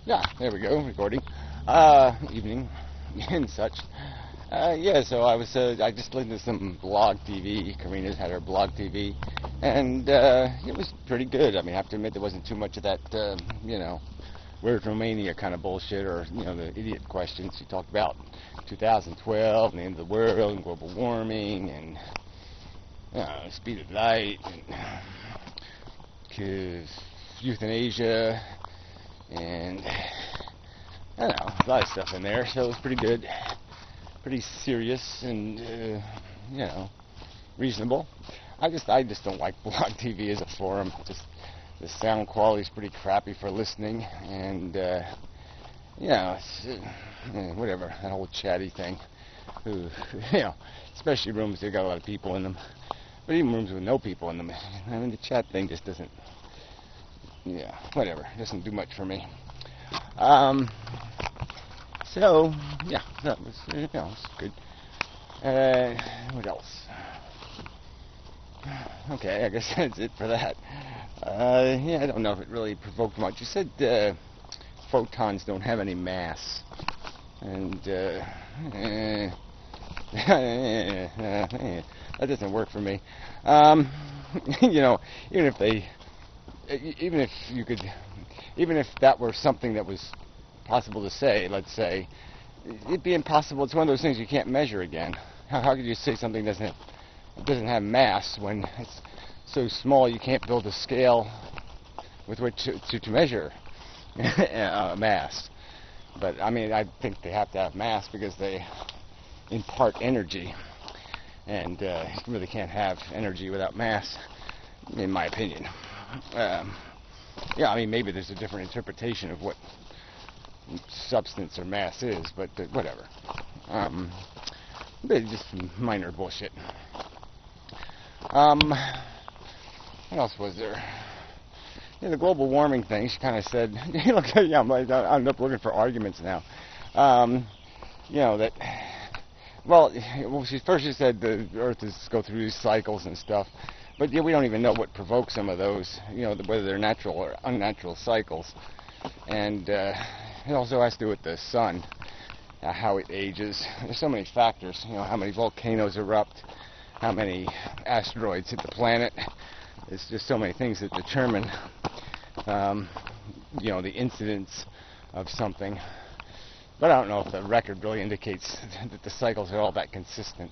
Yeah, there we go, recording. Evening and such. Yeah, so I just listened to some BlogTV. K-rina's had her BlogTV, and it was pretty good. I mean, I have to admit there wasn't too much of that, where's Romania kind of bullshit, or, the idiot questions. She talked about 2012, and the end of the world, and global warming, and speed of light, and euthanasia, and I don't know, a lot of stuff in there, so it was pretty good, pretty serious, and reasonable. I just don't like BlogTV as a forum. Just the sound quality is pretty crappy for listening, and it's whatever, that whole chatty thing. Especially rooms that got a lot of people in them, but even rooms with no people in them. I mean, the chat thing just doesn't. Yeah, whatever. It doesn't do much for me. So, yeah, that was, was good. What else? Okay, I guess that's it for that. Yeah, I don't know if it really provoked much. You said photons don't have any mass. And, that doesn't work for me. Even if that were something that was possible to say, let's say, it'd be impossible. It's one of those things you can't measure again. How could you say something doesn't have mass when it's so small you can't build a scale with which to measure mass? But I mean, I think they have to have mass because they impart energy, and you really can't have energy without mass, in my opinion. Yeah, I mean, maybe there's a different interpretation of what substance or mass is, but whatever. But just minor bullshit. What else was there? Yeah, the global warming thing, she kind of said, I'm up looking for arguments now. She said the Earth go through these cycles and stuff. But we don't even know what provokes some of those, whether they're natural or unnatural cycles. And it also has to do with the sun, how it ages. There's so many factors, how many volcanoes erupt, how many asteroids hit the planet. There's just so many things that determine, the incidence of something. But I don't know if the record really indicates that the cycles are all that consistent.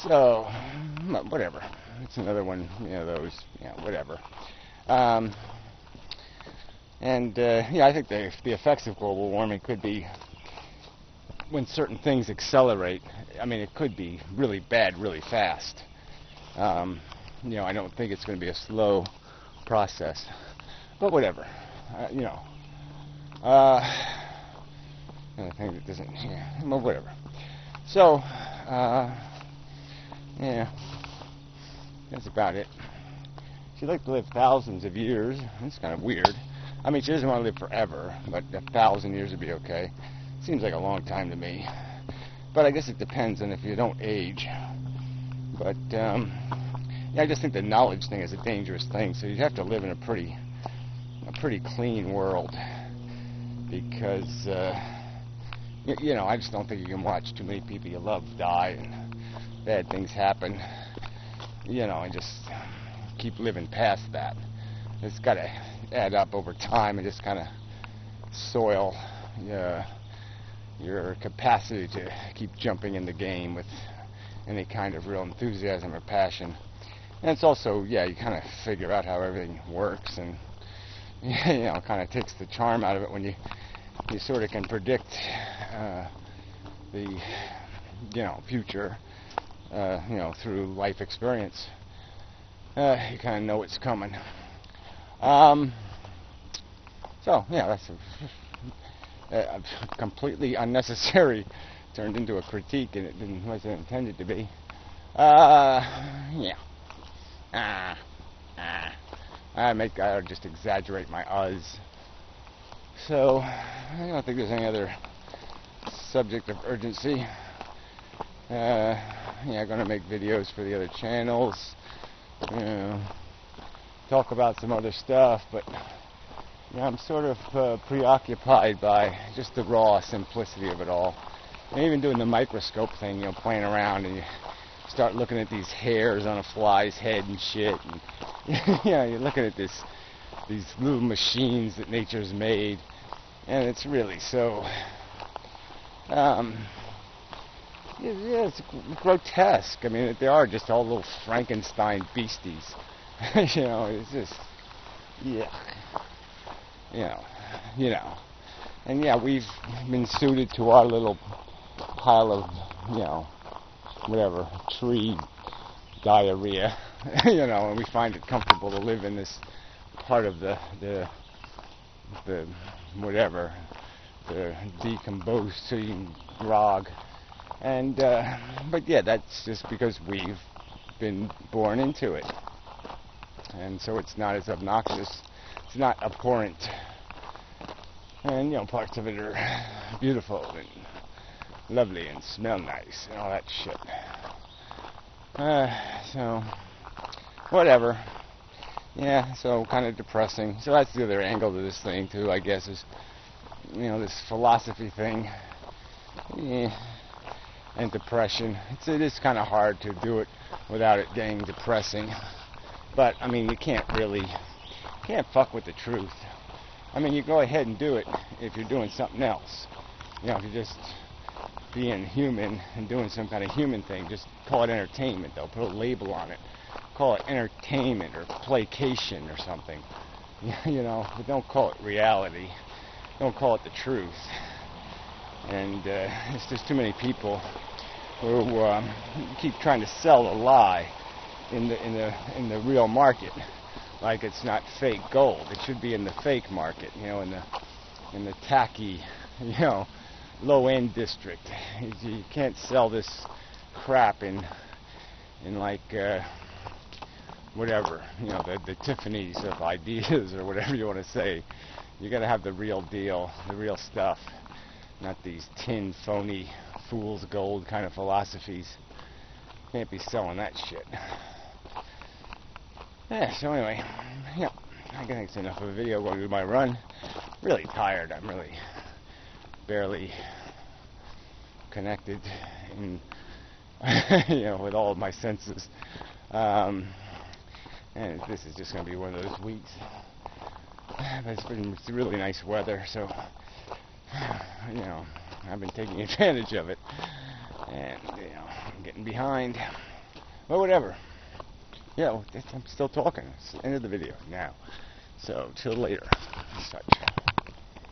So, whatever. It's another one, those, whatever. I think the effects of global warming could be when certain things accelerate. I mean, it could be really bad, really fast. I don't think it's going to be a slow process. But whatever. I think it doesn't, whatever. So, yeah, that's about it. She'd like to live thousands of years. That's kind of weird. I mean, she doesn't want to live forever, but 1,000 years would be okay. Seems like a long time to me. But I guess it depends on if you don't age. But, I just think the knowledge thing is a dangerous thing. So you'd have to live in a pretty clean world. Because, I just don't think you can watch too many people you love die and bad things happen, and just keep living past that. It's got to add up over time and just kind of soil your capacity to keep jumping in the game with any kind of real enthusiasm or passion. And it's also, you kind of figure out how everything works, and kind of takes the charm out of it when you sort of can predict the future. Through life experience, you kind of know what's coming. So, that's a completely unnecessary, turned into a critique, and it wasn't intended to be. I just exaggerate my uhs. So, I don't think there's any other subject of urgency. Going to make videos for the other channels. Talk about some other stuff, but I'm sort of preoccupied by just the raw simplicity of it all. And even doing the microscope thing, playing around, and you start looking at these hairs on a fly's head and shit, and you're looking at these little machines that nature's made, and it's really so it's grotesque. I mean, they are just all little Frankenstein beasties. It's just and we've been suited to our little pile of whatever, tree diarrhea, and we find it comfortable to live in this part of the whatever, the decomposing grog. And but that's just because we've been born into it, and so it's not as obnoxious, it's not abhorrent, and parts of it are beautiful and lovely and smell nice and all that shit. So whatever. So kind of depressing. So that's the other angle to this thing too, I guess, is this philosophy thing. And depression. It is kind of hard to do it without it getting depressing. But I mean, you can't fuck with the truth. I mean, you go ahead and do it if you're doing something else. If you're just being human and doing some kind of human thing, just call it entertainment, though. Put a label on it. Call it entertainment or placation or something. But don't call it reality. Don't call it the truth. And it's just too many people who keep trying to sell a lie in the real market, like it's not fake gold. It should be in the fake market, in the tacky, low-end district. You can't sell this crap in like whatever, the Tiffany's of ideas or whatever you want to say. You got to have the real deal, the real stuff. Not these tin, phony, fool's gold kind of philosophies. Can't be selling that shit. So anyway, I think it's enough of a video. Going to do my run. Really tired. I'm really barely connected in, with all of my senses. And this is just going to be one of those weeks. But it's really nice weather, so I've been taking advantage of it, and I'm getting behind, but whatever. I'm still talking. It's the end of the video now, so till later. Such.